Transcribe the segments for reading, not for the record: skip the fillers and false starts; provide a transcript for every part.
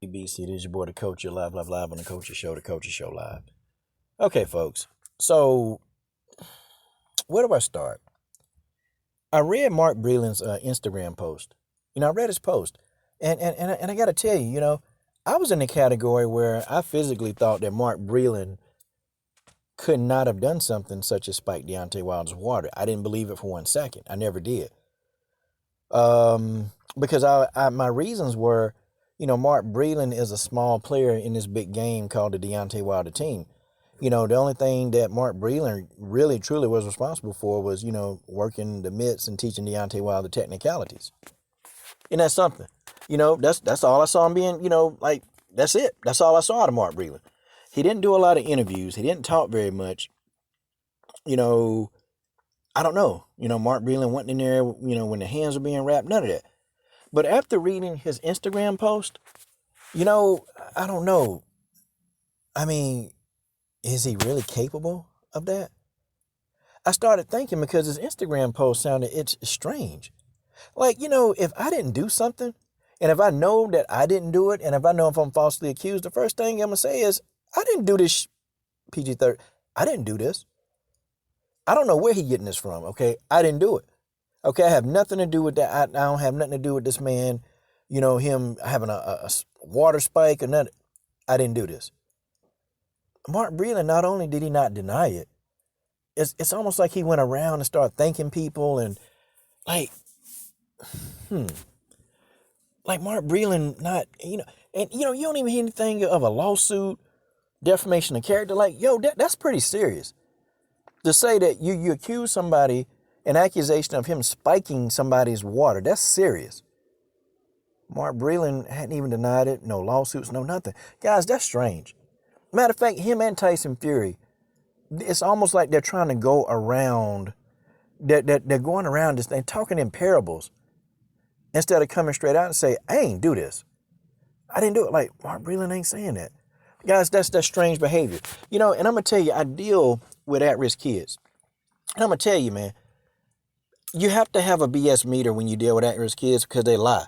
ABC, this is your boy, the Coach, live on the Coach's Show, Live. Okay, folks. So, where do I start? I read Mark Breland's Instagram post. I read his post, and I got to tell you, I was in the category where I physically thought that Mark Breland could not have done something such as spike Deontay Wilder's water. I didn't believe it for 1 second. I never did. Because my reasons were, Mark Breland is a small player in this big game called the Deontay Wilder team. The only thing that Mark Breland really truly was responsible for was, working the mitts and teaching Deontay Wilder technicalities. And that's something. That's all I saw him being, that's it. That's all I saw out of Mark Breland. He didn't do a lot of interviews. He didn't talk very much. I don't know. Mark Breland went in there, when the hands were being wrapped, none of that. But after reading his Instagram post, I don't know. I mean, is he really capable of that? I started thinking because his Instagram post it's strange. Like, if I didn't do something, and if I know that I didn't do it, and if I know if I'm falsely accused, the first thing I'm going to say is, I didn't do this, PG-13. I didn't do this. I don't know where he getting this from, okay? I didn't do it. Okay, I have nothing to do with that. I don't have nothing to do with this man, him having a water spike or nothing. I didn't do this. Mark Breland, not only did he not deny it, it's almost like he went around and started thanking people and like Mark Breland not, and you don't even hear anything of a lawsuit, defamation of character. Like, that's pretty serious. To say that you accuse somebody, an accusation of him spiking somebody's water, that's serious. Mark Breland hadn't even denied it, no lawsuits, no nothing. Guys, that's strange. Matter of fact, him and Tyson Fury, it's almost like they're trying to go around, they're going around this thing, talking in parables, instead of coming straight out and say, I ain't do this. I didn't do it. Like, Mark Breland ain't saying that. Guys, that's strange behavior. And I'm going to tell you, I deal with at-risk kids. And I'm going to tell you, man, you have to have a BS meter when you deal with at-risk kids because they lie.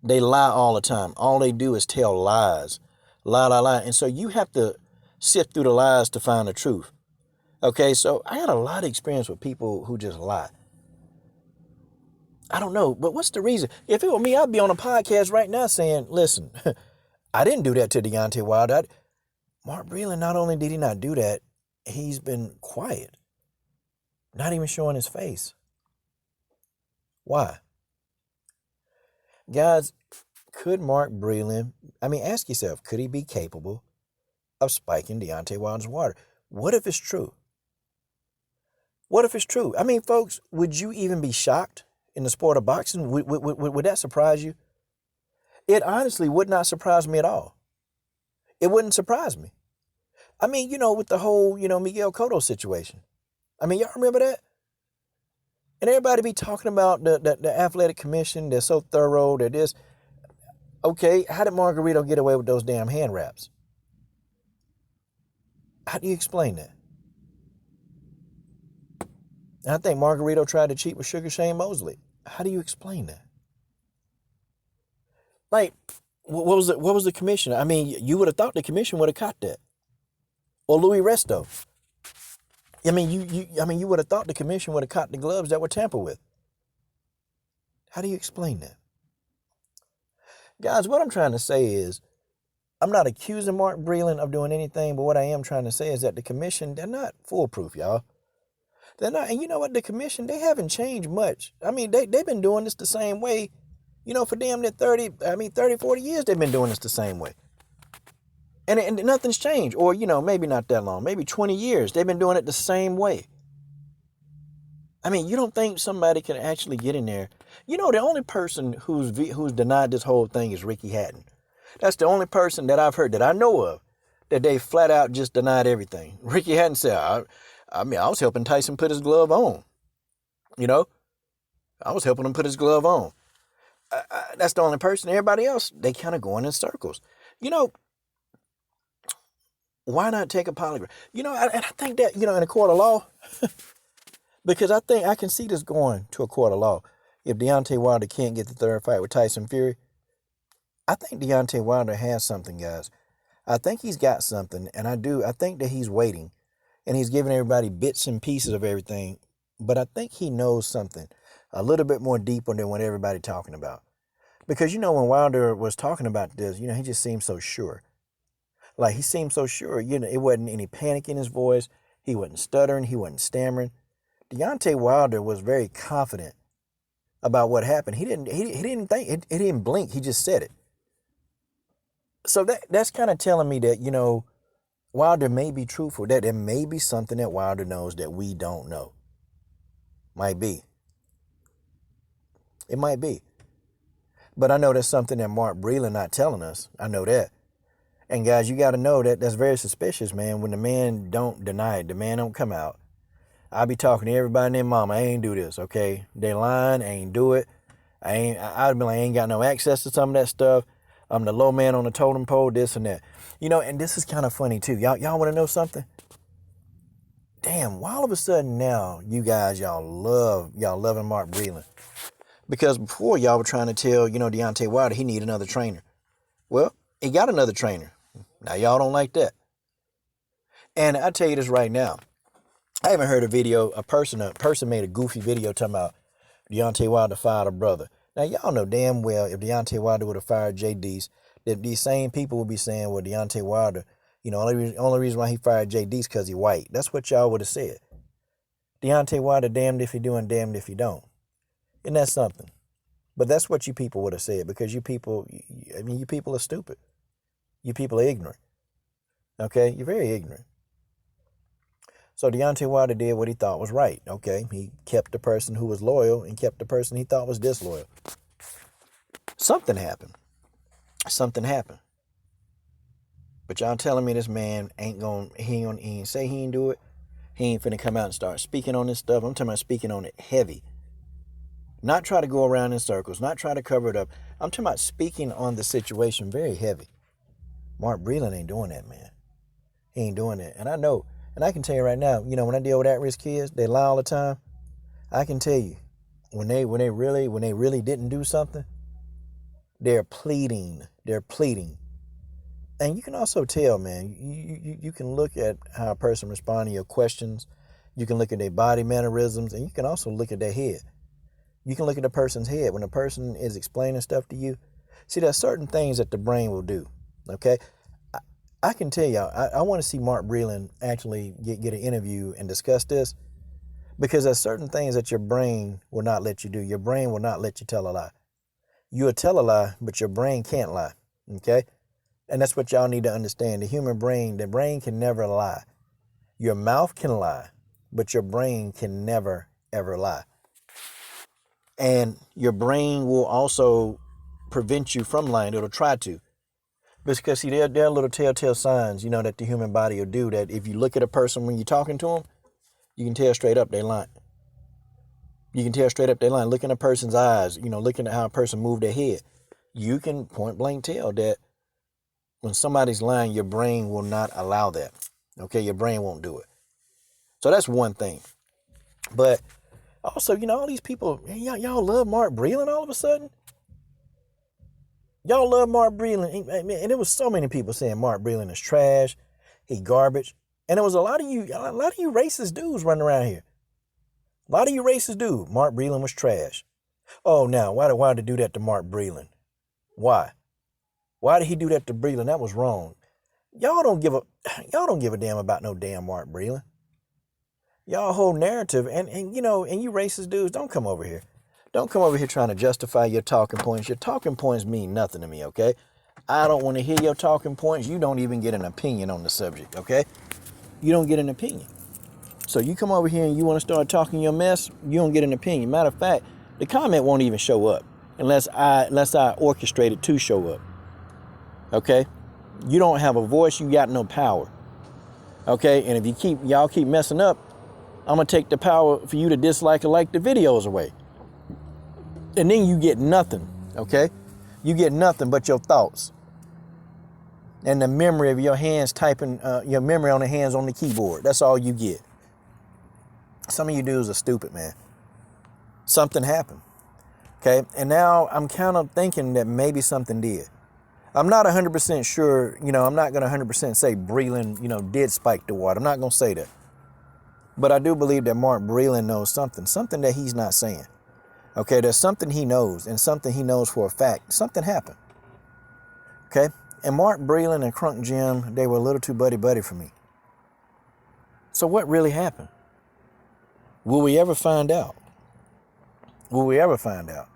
They lie all the time. All they do is tell lies. Lie. And so you have to sift through the lies to find the truth. Okay, so I had a lot of experience with people who just lie. I don't know, but what's the reason? If it were me, I'd be on a podcast right now saying, listen, I didn't do that to Deontay Wilder. Mark Breland, not only did he not do that, he's been quiet. Not even showing his face. Why? Guys, could Mark Breland, ask yourself, could he be capable of spiking Deontay Wilder's water? What if it's true? What if it's true? Folks, would you even be shocked in the sport of boxing? Would that surprise you? It honestly would not surprise me at all. It wouldn't surprise me. With the whole, Miguel Cotto situation. Y'all remember that? And everybody be talking about the athletic commission. They're so thorough. They're this. Okay, how did Margarito get away with those damn hand wraps? How do you explain that? And I think Margarito tried to cheat with Sugar Shane Mosley. How do you explain that? Like, what was the commission? You would have thought the commission would have caught that. Or Louis Resto. You would have thought the commission would have caught the gloves that were tampered with. How do you explain that? Guys, what I'm trying to say is, I'm not accusing Mark Breland of doing anything, but what I am trying to say is that the commission, they're not foolproof, y'all. They're not, and you know what, the commission, they haven't changed much. They've been doing this the same way, for damn near 30, 40 years they've been doing this the same way. And nothing's changed. Or, maybe not that long. Maybe 20 years. They've been doing it the same way. You don't think somebody can actually get in there? The only person who's denied this whole thing is Ricky Hatton. That's the only person that I've heard, that I know of, that they flat out just denied everything. Ricky Hatton said, I was helping Tyson put his glove on. I was helping him put his glove on. That's the only person. Everybody else, they kind of going in circles. Why not take a polygraph? And I think that, in a court of law, because I think I can see this going to a court of law. If Deontay Wilder can't get the third fight with Tyson Fury, I think Deontay Wilder has something, guys. I think he's got something, and I think that he's waiting, and he's giving everybody bits and pieces of everything, but I think he knows something a little bit more deeper than what everybody talking about. Because, when Wilder was talking about this, he just seemed so sure. Like, he seemed so sure, it wasn't any panic in his voice. He wasn't stuttering. He wasn't stammering. Deontay Wilder was very confident about what happened. He didn't think, he didn't blink. He just said it. So that's kind of telling me that, Wilder may be truthful, that there may be something that Wilder knows that we don't know. Might be. It might be. But I know there's something that Mark Breland not telling us. I know that. And guys, you got to know that that's very suspicious, man. When the man don't deny it, the man don't come out. I be talking to everybody and their mama. I ain't do this, okay? They lying, I ain't do it. I'd be like, I ain't got no access to some of that stuff. I'm the low man on the totem pole, this and that. And this is kind of funny too. Y'all want to know something? Damn, why all of a sudden now, you guys, y'all loving Mark Breland? Because before y'all were trying to tell, Deontay Wilder he need another trainer. Well, he got another trainer. Now y'all don't like that. And I tell you this right now. I haven't heard a person made a goofy video talking about Deontay Wilder fired a brother. Now y'all know damn well if Deontay Wilder would have fired JD's, that these same people would be saying, well, Deontay Wilder, only reason why he fired JD's because he white. That's what y'all would have said. Deontay Wilder damned if he do and damned if he don't. Isn't that something? But that's what you people would have said, because you people are stupid. You people are ignorant. Okay? You're very ignorant. So Deontay Wilder did what he thought was right. Okay? He kept the person who was loyal and kept the person he thought was disloyal. Something happened. But y'all telling me this man he ain't say he ain't do it. He ain't finna come out and start speaking on this stuff. I'm talking about speaking on it heavy. Not try to go around in circles, not try to cover it up. I'm talking about speaking on the situation very heavy. Mark Breland ain't doing that, man. He ain't doing that. And I know, and I can tell you right now, when I deal with at-risk kids, they lie all the time. I can tell you, when they really didn't do something, they're pleading. And you can also tell, man, you can look at how a person responds to your questions. You can look at their body mannerisms, and you can also look at their head. You can look at a person's head when a person is explaining stuff to you. See, there's certain things that the brain will do, okay? I can tell y'all, I want to see Mark Breland actually get an interview and discuss this, because there's certain things that your brain will not let you do. Your brain will not let you tell a lie. You'll tell a lie, but your brain can't lie, okay? And that's what y'all need to understand. The brain can never lie. Your mouth can lie, but your brain can never, ever lie. And your brain will also prevent you from lying. It'll try to. Because, see, there are little telltale signs, that the human body will do, that if you look at a person when you're talking to them, you can tell straight up they're lying. Look in a person's eyes, looking at how a person moved their head. You can point blank tell that when somebody's lying, your brain will not allow that. Okay, your brain won't do it. So that's one thing. But also, all these people, y'all love Mark Breland all of a sudden? Y'all love Mark Breland. And there was so many people saying Mark Breland is trash, he garbage. And there was a lot of you racist dudes running around here. A lot of you racist dudes. Mark Breland was trash. Oh, now, why did he do that to Mark Breland? Why? Why did he do that to Breland? That was wrong. Y'all don't give a damn about no damn Mark Breland. Y'all whole narrative, and you racist dudes, don't come over here. Don't come over here trying to justify your talking points. Your talking points mean nothing to me, okay? I don't want to hear your talking points. You don't even get an opinion on the subject, okay? You don't get an opinion. So you come over here and you want to start talking your mess, you don't get an opinion. Matter of fact, the comment won't even show up unless I orchestrate it to show up, okay? You don't have a voice, you got no power, okay? And if y'all keep messing up, I'm going to take the power for you to dislike or like the videos away. And then you get nothing, okay? You get nothing but your thoughts. And the memory of your hands typing, your memory on the hands on the keyboard. That's all you get. Some of you dudes are stupid, man. Something happened, okay? And now I'm kind of thinking that maybe something did. I'm not 100% sure, I'm not going to 100% say Breland, did spike the water. I'm not going to say that. But I do believe that Mark Breland knows something that he's not saying. Okay, there's something he knows, and something he knows for a fact. Something happened. Okay? And Mark Breland and Crunk Jim, they were a little too buddy-buddy for me. So what really happened? Will we ever find out? Will we ever find out?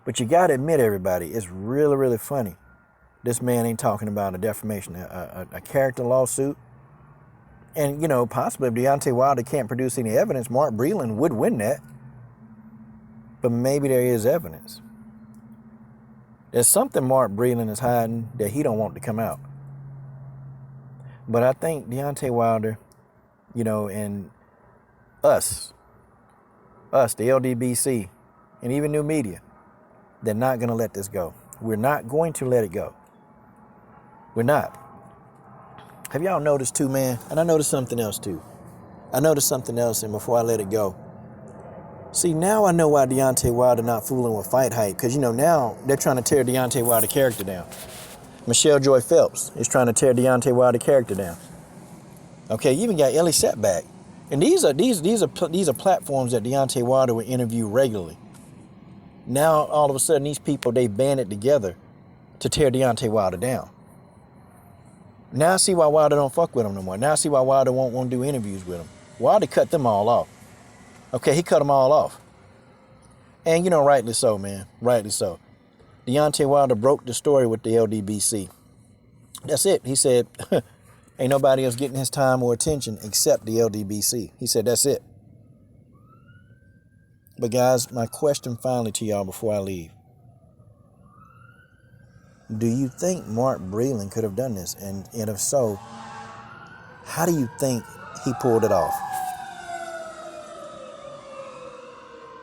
But you got to admit, everybody, it's really, really funny. This man ain't talking about a defamation, a character lawsuit. And, possibly if Deontay Wilder can't produce any evidence, Mark Breland would win that. But maybe there is evidence. There's something Mark Breland is hiding that he don't want to come out. But I think Deontay Wilder, and us, the LDBC, and even new media, they're not going to let this go. We're not going to let it go. We're not. Have y'all noticed too, man? And I noticed something else too. And before I let it go. See, now I know why Deontay Wilder not fooling with fight hype. Because, now they're trying to tear Deontay Wilder character down. Michelle Joy Phelps is trying to tear Deontay Wilder character down. Okay, you even got Ellie Setback. And these are platforms that Deontay Wilder will interview regularly. Now, all of a sudden, these people, they banded together to tear Deontay Wilder down. Now I see why Wilder don't fuck with him no more. Now I see why Wilder won't want to do interviews with him. Wilder cut them all off. Okay, he cut them all off. And, rightly so, man. Rightly so. Deontay Wilder broke the story with the LDBC. That's it. He said, ain't nobody else getting his time or attention except the LDBC. He said, that's it. But guys, my question finally to y'all before I leave. Do you think Mark Breland could have done this? And if so, how do you think he pulled it off?